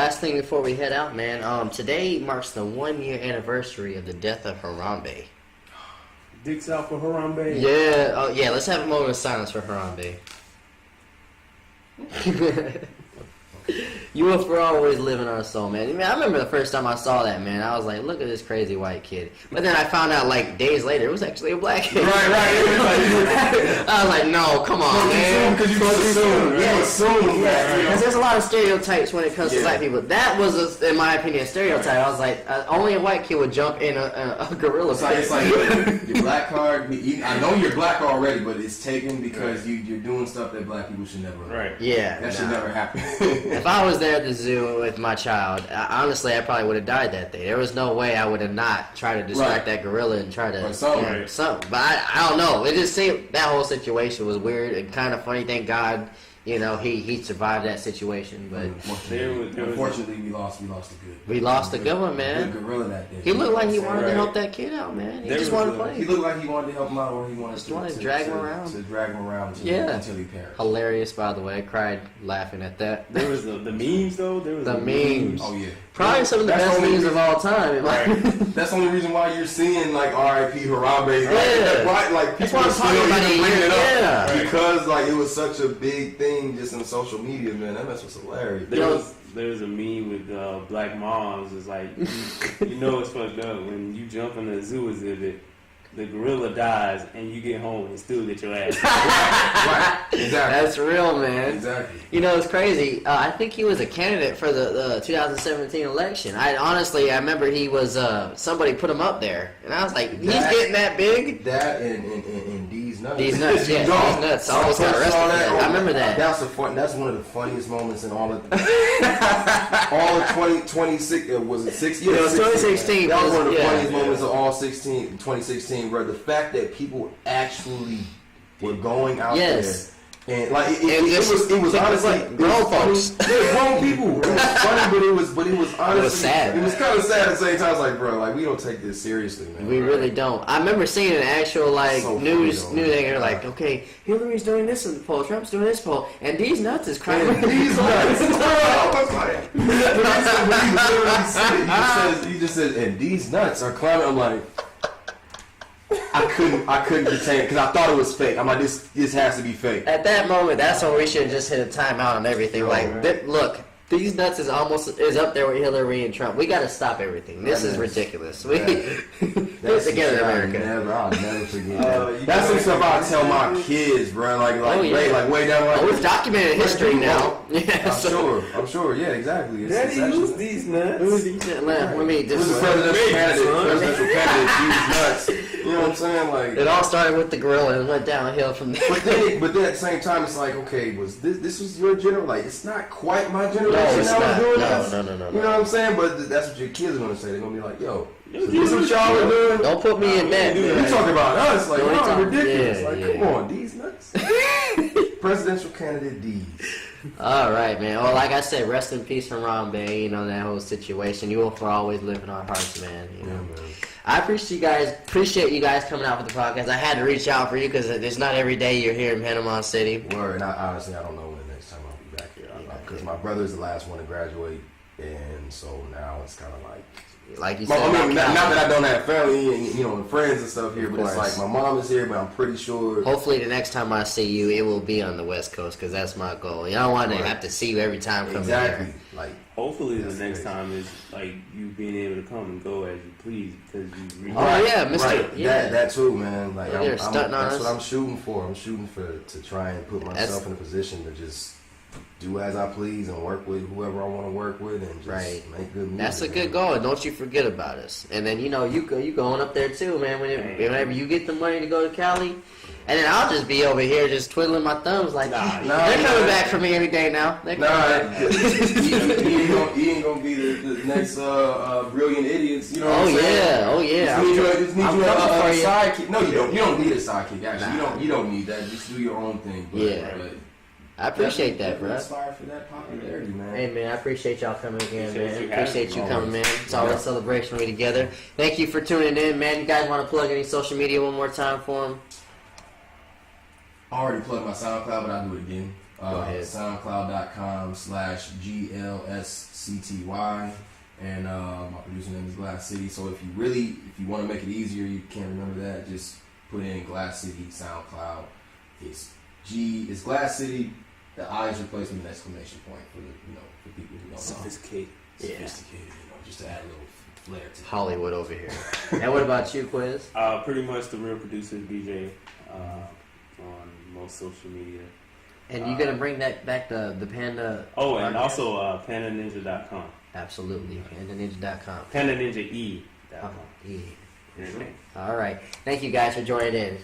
last thing before we head out, man. Today marks the 1-year anniversary of the death of Harambe. Dicks out for Harambe. Yeah. Oh, yeah. Let's have a moment of silence for Harambe. You will for always live in our soul, man. I remember the first time I saw that, man. I was like, look at this crazy white kid. But then I found out, like, days later, it was actually a black kid. Right. I was like, no, come on, man. Because you assume. Yeah, assume. Because there's a lot of stereotypes when it comes to black people. That was, in my opinion, a stereotype. I was like, only a white kid would jump in a gorilla fight. It's like your black card. I know you're black already, but it's taken because you're doing stuff that black people should never. Right. Yeah. That should never happen. If I was there at the zoo with my child, honestly, I probably would have died that day. There was no way I would have not tried to distract that gorilla and try to something. But I don't know. It just seemed that whole situation was weird and kind of funny. Thank God, he survived that situation. But unfortunately, we lost a good. We lost a good one, man. Good gorilla that day. He looked like he wanted to help that kid out, man. He just wanted to play. He looked like he wanted to help him out, or he wanted to drag him around. To drag him around until he perished. Hilarious, by the way. I cried laughing at that. There was the memes, though. There was the memes. Oh, yeah. Probably some of the best memes of all time. Right. That's the only reason why you're seeing, like, R.I.P. Harambe. Yeah. Like, people are still even bringing it up. Because, like, it was such a big thing just in social media, man. That mess was hilarious. There's a meme with black moms. It's like, you know it's fucked up when you jump in a zoo exhibit, the gorilla dies, and you get home and still get your ass. Right. Exactly. That's real, man. Exactly. It's crazy. I think he was a candidate for the 2017 election. I remember he was, somebody put him up there. And I was like, he's getting that big? That and D's nuts. These nuts, yeah. These nuts. I almost got arrested for that. I remember that. That's one of the funniest moments in all of 2026. Was it 6 years? It was 2016. That was one of the funniest moments of all 2016, where the fact that people actually were going out there. And like it was honestly like grown folks, grown people. It was funny, but it was honestly it was sad. It was kind of sad at the same time. It's like, bro, like we don't take this seriously, man. We really don't. I remember seeing an actual news anchor like, okay, Hillary's doing this in the poll, Trump's doing this poll, and these nuts is crying. These nuts. He just said, and these nuts are climbing. I'm like. I couldn't contain it because I thought it was fake. I'm like, this has to be fake. At that moment, that's when we should just hit a timeout on everything. Look, these nuts is up there with Hillary and Trump. We got to stop everything. This is ridiculous. We get together, America. I'll never forget that. That's some stuff I tell my kids, bro. Like way down the line. It's documented history now. Yeah, I'm sure. Yeah, exactly. Daddy used these nuts. Who's these nuts? This is presidential candidate use nuts. You know what I'm saying? Like it all started with the gorilla and went downhill from there. But then at the same time, it's like, okay, was this was your generation? Like, it's not quite my generation. No, it's not. Doing No. You know what I'm saying? But that's what your kids are gonna say. They're gonna be like, yo, so this what y'all are doing? Don't put me in that. You talking about us? Like, y'all ridiculous. Yeah, like, come on, these nuts. Presidential candidate D's. All right, man. Well, like I said, rest in peace from Harambe. That whole situation. You will for always live in our hearts, man. Man. I appreciate you guys coming out for the podcast. I had to reach out for you because it's not every day you're here in Panama City. Word, and honestly, I don't know when the next time I'll be back here. Because my brother's the last one to graduate, and so now it's kind of like you said. Not that I don't have family and friends and stuff here, but it's like my mom is here, but I'm pretty sure. Hopefully, the next time I see you, it will be on the West Coast because that's my goal. I don't want to have to see you every time coming here. Like. Hopefully the next time is like you being able to come and go as you please because you. Mr. Right. Yeah. That too, man. Like that's what I'm shooting for. I'm shooting to try and put myself in a position to just do as I please and work with whoever I want to work with and just make good music. That's a good goal. And don't you forget about us. And then you going up there too, man. Whenever you get the money to go to Cali. And then I'll just be over here just twiddling my thumbs like, they're coming back for me every day now. He ain't gonna be the next brilliant idiots. You know what I'm saying? Oh yeah. Just need you a sidekick. No, you don't. You don't need a sidekick. Actually, you don't need that. Just do your own thing. But I appreciate that, bro. Inspired for that popularity, man. Hey, man, I appreciate y'all coming again, man. Appreciate you coming, man. It's always a celebration. We together. Thank you for tuning in, man. You guys want to plug any social media one more time for them? I already plugged my SoundCloud, but I'll do it again. SoundCloud.com/GLSCTY. And my producer name is Glass City. So if you want to make it easier, you can't remember that, just put in Glass City SoundCloud. It's Glass City. The I is replaced with an exclamation point for for people who don't know. Sophisticated, just to add a little flair to Hollywood over here. And what about you, Quiz? Pretty much the real producer DJ on most social media. And you're gonna bring that back to the Panda. Oh, and also PandaNinja.com. Absolutely, PandaNinja.com. PandaNinja.com. All right. Thank you guys for joining in.